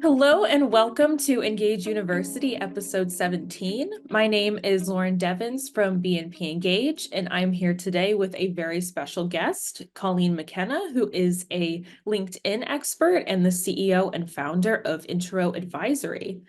Hello and welcome to Engage University, episode 17. My name is Lauren Devins from B&P Engage, and I'm here today with a very special guest, Colleen McKenna, who is a LinkedIn expert and the CEO and founder of Intro Advisory.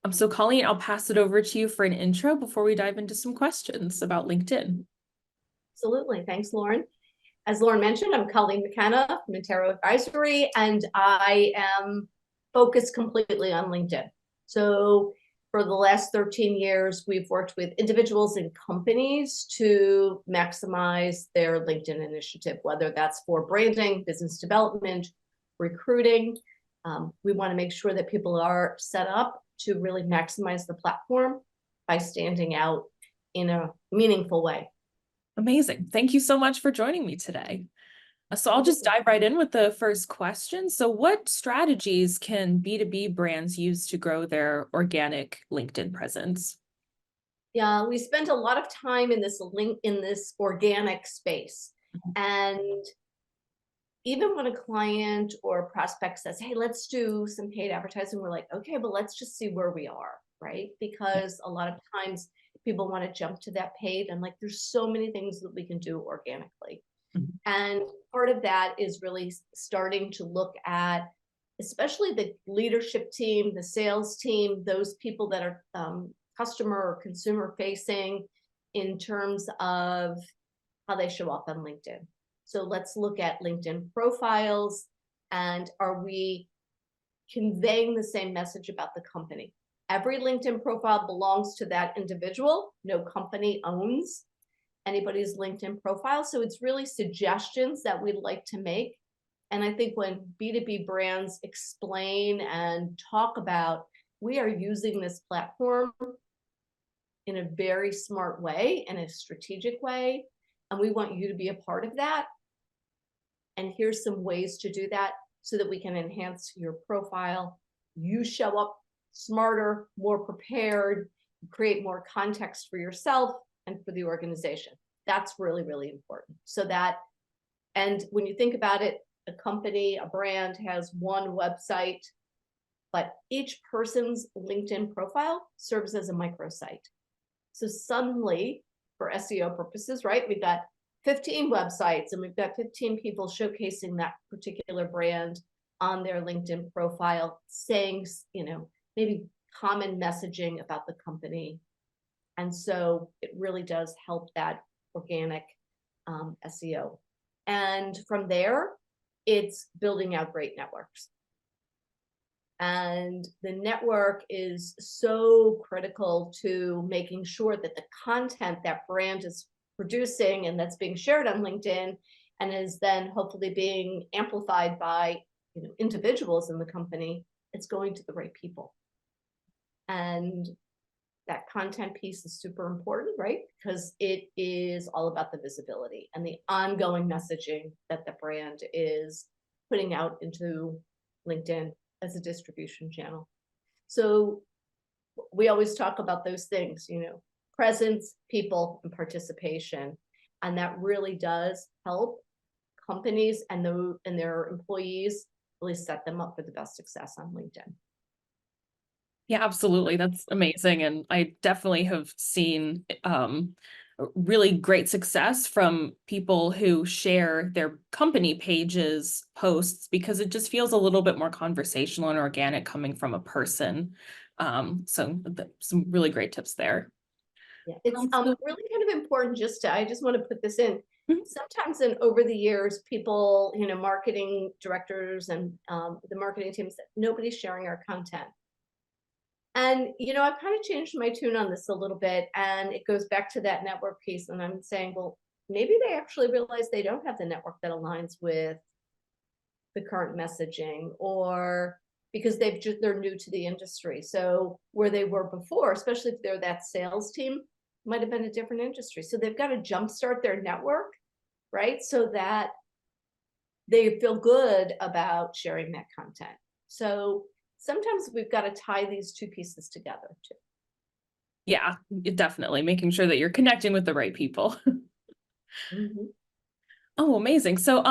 So Colleen, I'll pass it over to you for an intro before we dive into some questions about LinkedIn. Absolutely. Thanks, Lauren. As Lauren mentioned, I'm Colleen McKenna from Intero Advisory, and I am focused completely on LinkedIn. So for the last 13 years, we've worked with individuals and companies to maximize their LinkedIn initiative, whether that's for branding, business development, recruiting. We want to make sure that people are set up to really maximize the platform by standing out in a meaningful way. Amazing. Thank you so much for joining me today. So I'll just dive right in with the first question. So what strategies can B2B brands use to grow their organic LinkedIn presence? Yeah, we spent a lot of time in this organic space. And even when a client or a prospect says, hey, let's do some paid advertising, we're like, okay, but let's just see where we are, right? Because a lot of times people want to jump to that paid, and like there's so many things that we can do organically. And part of that is really starting to look at, especially the leadership team, the sales team, those people that are customer or consumer facing in terms of how they show up on LinkedIn. So let's look at LinkedIn profiles, and are we conveying the same message about the company? Every LinkedIn profile belongs to that individual. No company owns anybody's LinkedIn profile. So it's really suggestions that we'd like to make. And I think when B2B brands explain and talk about, we are using this platform in a very smart way, in a strategic way, and we want you to be a part of that. And here's some ways to do that so that we can enhance your profile. You show up smarter, more prepared, create more context for yourself and for the organization. That's really, really important. So that, and when you think about it, a company, a brand has one website, but each person's LinkedIn profile serves as a microsite. So suddenly, for SEO purposes, right, we've got 15 websites and we've got 15 people showcasing that particular brand on their LinkedIn profile, saying, maybe common messaging about the company. And so it really does help that organic SEO. And from there, it's building out great networks. And the network is so critical to making sure that the content that brand is producing and that's being shared on LinkedIn and is then hopefully being amplified by individuals in the company, it's going to the right people. And that content piece is super important, right? Because it is all about the visibility and the ongoing messaging that the brand is putting out into LinkedIn as a distribution channel. So we always talk about those things, presence, people, and participation. And that really does help companies and their employees really set them up for the best success on LinkedIn. Yeah, absolutely. That's amazing. And I definitely have seen really great success from people who share their company pages posts because it just feels a little bit more conversational and organic coming from a person. So some really great tips there. Yeah, it's really kind of important I just want to put this in. Sometimes over the years, people, marketing directors and the marketing team said, nobody's sharing our content. And, I've kind of changed my tune on this a little bit, and it goes back to that network piece. And I'm saying, well, maybe they actually realize they don't have the network that aligns with the current messaging, or because they're new to the industry. So where they were before, especially if they're that sales team, might have been a different industry. So they've got to jumpstart their network, right? So that they feel good about sharing that content. So sometimes we've got to tie these two pieces together too. Yeah, definitely making sure that you're connecting with the right people. Mm-hmm. Oh, amazing. So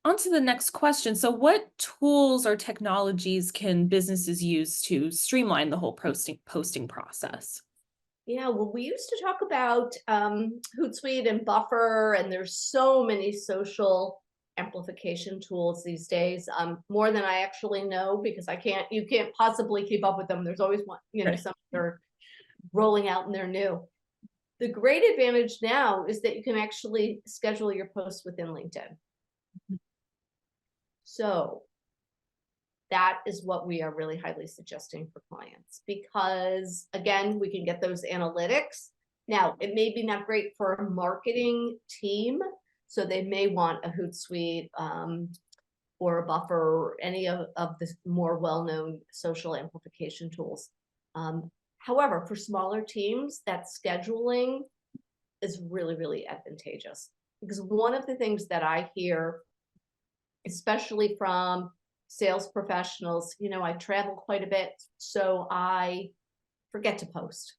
On to the next question. So what tools or technologies can businesses use to streamline the whole posting process? Yeah, well, we used to talk about Hootsuite and Buffer, and there's so many social amplification tools these days, more than I actually know because you can't possibly keep up with them. There's always one, Right. some that are rolling out and they're new. The great advantage now is that you can actually schedule your posts within LinkedIn. So that is what we are really highly suggesting for clients because again, we can get those analytics. Now, it may be not great for a marketing team, so they may want a Hootsuite or a Buffer or any of the more well-known social amplification tools. However, for smaller teams, that scheduling is really, really advantageous because one of the things that I hear, especially from sales professionals, I travel quite a bit, so I forget to post.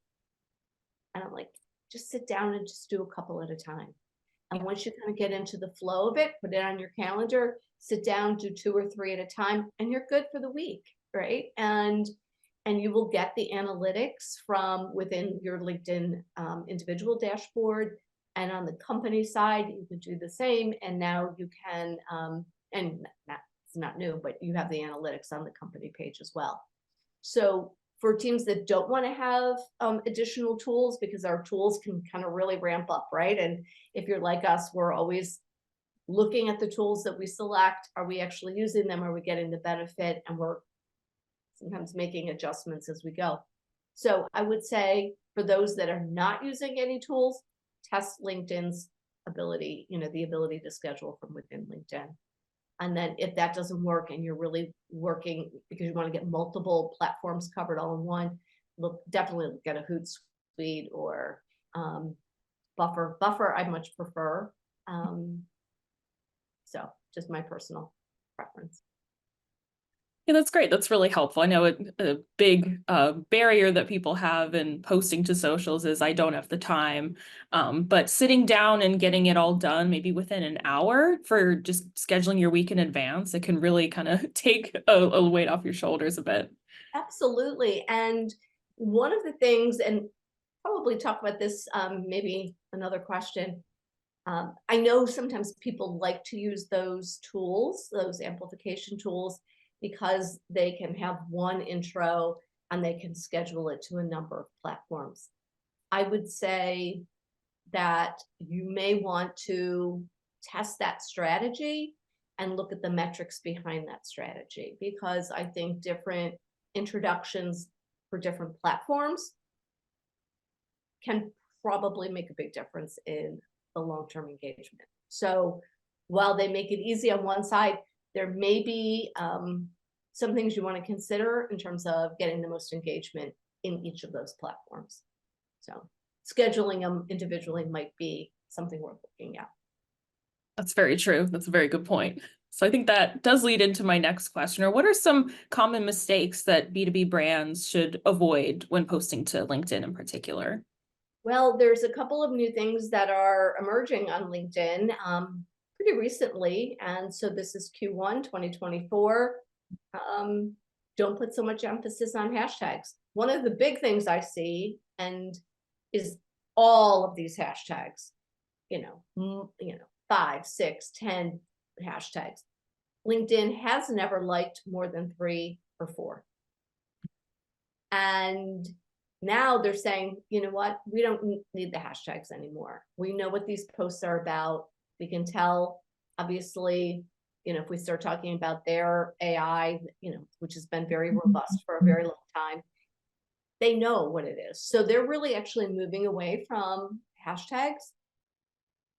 And I'm like, just sit down and just do a couple at a time. And Yeah. once you kind of get into the flow of it, put it on your calendar, sit down, do 2 or 3 at a time, and you're good for the week, right? And you will get the analytics from within your LinkedIn individual dashboard. And on the company side, you can do the same. And now you can, and it's not new, but you have the analytics on the company page as well. So for teams that don't want to have additional tools, because our tools can kind of really ramp up, right? And if you're like us, we're always looking at the tools that we select. Are we actually using them? Are we getting the benefit? And we're sometimes making adjustments as we go. So I would say for those that are not using any tools, test LinkedIn's ability, the ability to schedule from within LinkedIn. And then if that doesn't work and you're really working because you want to get multiple platforms covered all in one, definitely look at a Hootsuite or Buffer. Buffer I much prefer. So just my personal preference. Yeah, that's great. That's really helpful. I know a big barrier that people have in posting to socials is I don't have the time. But sitting down and getting it all done, maybe within an hour for just scheduling your week in advance, it can really kind of take a weight off your shoulders a bit. Absolutely. And one of the things, and probably talk about this, maybe another question. I know sometimes people like to use those tools, those amplification tools, because they can have one intro and they can schedule it to a number of platforms. I would say that you may want to test that strategy and look at the metrics behind that strategy, because I think different introductions for different platforms can probably make a big difference in the long-term engagement. So while they make it easy on one side, there may be some things you want to consider in terms of getting the most engagement in each of those platforms. So scheduling them individually might be something worth looking at. That's very true. That's a very good point. So I think that does lead into my next question, or what are some common mistakes that B2B brands should avoid when posting to LinkedIn in particular? Well, there's a couple of new things that are emerging on LinkedIn pretty recently. And so this is Q1 2024. Don't put so much emphasis on hashtags. One of the big things I see and is all of these hashtags, 5, 6, 10 hashtags. LinkedIn has never liked more than 3 or 4. And now they're saying, you know what, we don't need the hashtags anymore. We know what these posts are about. We can tell, obviously, if we start talking about their AI, which has been very robust for a very long time, they know what it is. So they're really actually moving away from hashtags.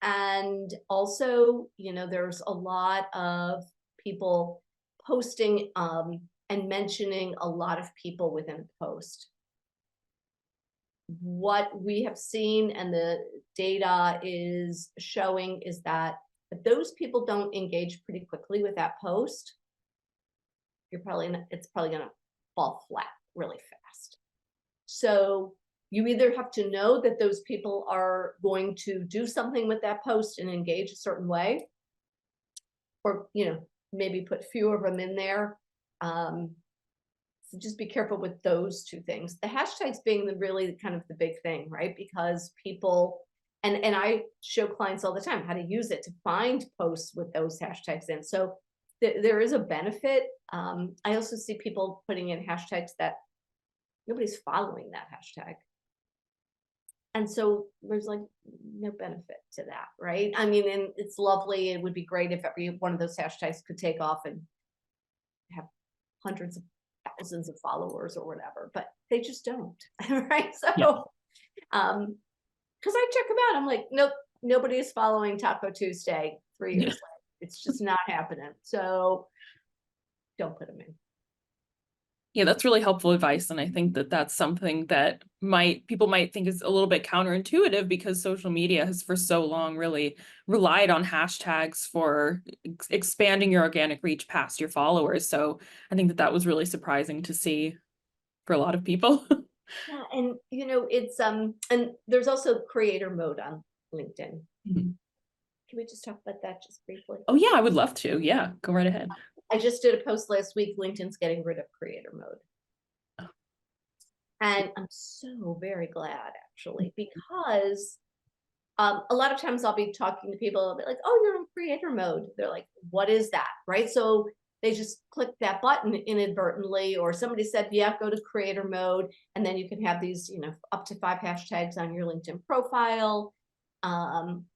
And also, there's a lot of people posting and mentioning a lot of people within a post. What we have seen and the data is showing is that if those people don't engage pretty quickly with that post, it's probably going to fall flat really fast. So you either have to know that those people are going to do something with that post and engage a certain way, or, maybe put fewer of them in there. So just be careful with those two things. The hashtags being really kind of the big thing, right? Because people, and I show clients all the time how to use it to find posts with those hashtags in. So there is a benefit. I also see people putting in hashtags that nobody's following that hashtag. And so there's like no benefit to that, right? I mean, and it's lovely. It would be great if every one of those hashtags could take off and have hundreds of thousands of followers or whatever, but they just don't, right? So, Yeah. Because I check them out, I'm like, nope, nobody is following Taco Tuesday 3 years later. It's just not happening. So don't put them in. Yeah, that's really helpful advice. And I think that that's something that people might think is a little bit counterintuitive, because social media has for so long really relied on hashtags for expanding your organic reach past your followers. So I think that that was really surprising to see for a lot of people. Yeah, and it's and there's also creator mode on LinkedIn. Mhm. Can we just talk about that just briefly? Oh yeah, I would love to. Yeah, go right ahead. I just did a post last week. LinkedIn's getting rid of creator mode. Oh. And I'm so very glad, actually, because a lot of times I'll be talking to people, I'll be like, oh, you're in creator mode. They're like, what is that? Right? So they just click that button inadvertently, or somebody said, yeah, go to creator mode. And then you can have these, up to 5 hashtags on your LinkedIn profile,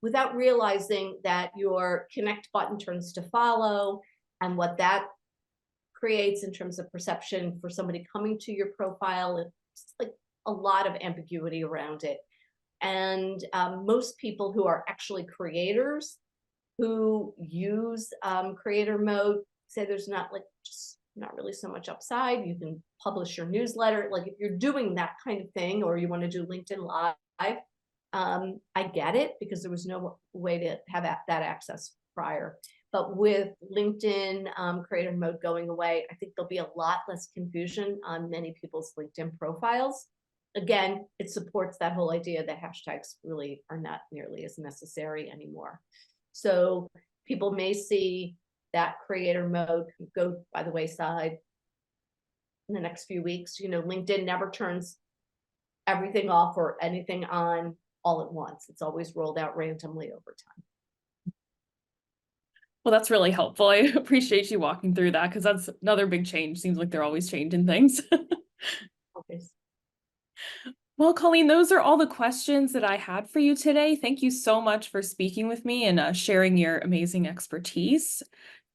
without realizing that your connect button turns to follow, and what that creates in terms of perception for somebody coming to your profile. It's like a lot of ambiguity around it. And most people who are actually creators who use creator mode say there's just not really so much upside. You can publish your newsletter. Like if you're doing that kind of thing, or you want to do LinkedIn Live, I get it, because there was no way to have that access prior. But with LinkedIn creator mode going away, I think there'll be a lot less confusion on many people's LinkedIn profiles. Again, it supports that whole idea that hashtags really are not nearly as necessary anymore. So people may see that creator mode go by the wayside in the next few weeks. LinkedIn never turns everything off or anything on all at once. It's always rolled out randomly over time. Well, that's really helpful. I appreciate you walking through that, because that's another big change. Seems like they're always changing things. Okay. Well, Colleen, those are all the questions that I had for you today. Thank you so much for speaking with me and sharing your amazing expertise.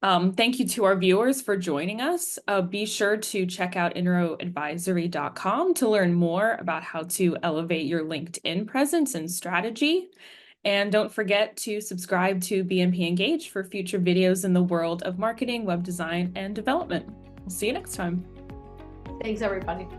Thank you to our viewers for joining us. Be sure to check out inroadvisory.com to learn more about how to elevate your LinkedIn presence and strategy. And don't forget to subscribe to BNP Engage for future videos in the world of marketing, web design, and development. We'll see you next time. Thanks, everybody.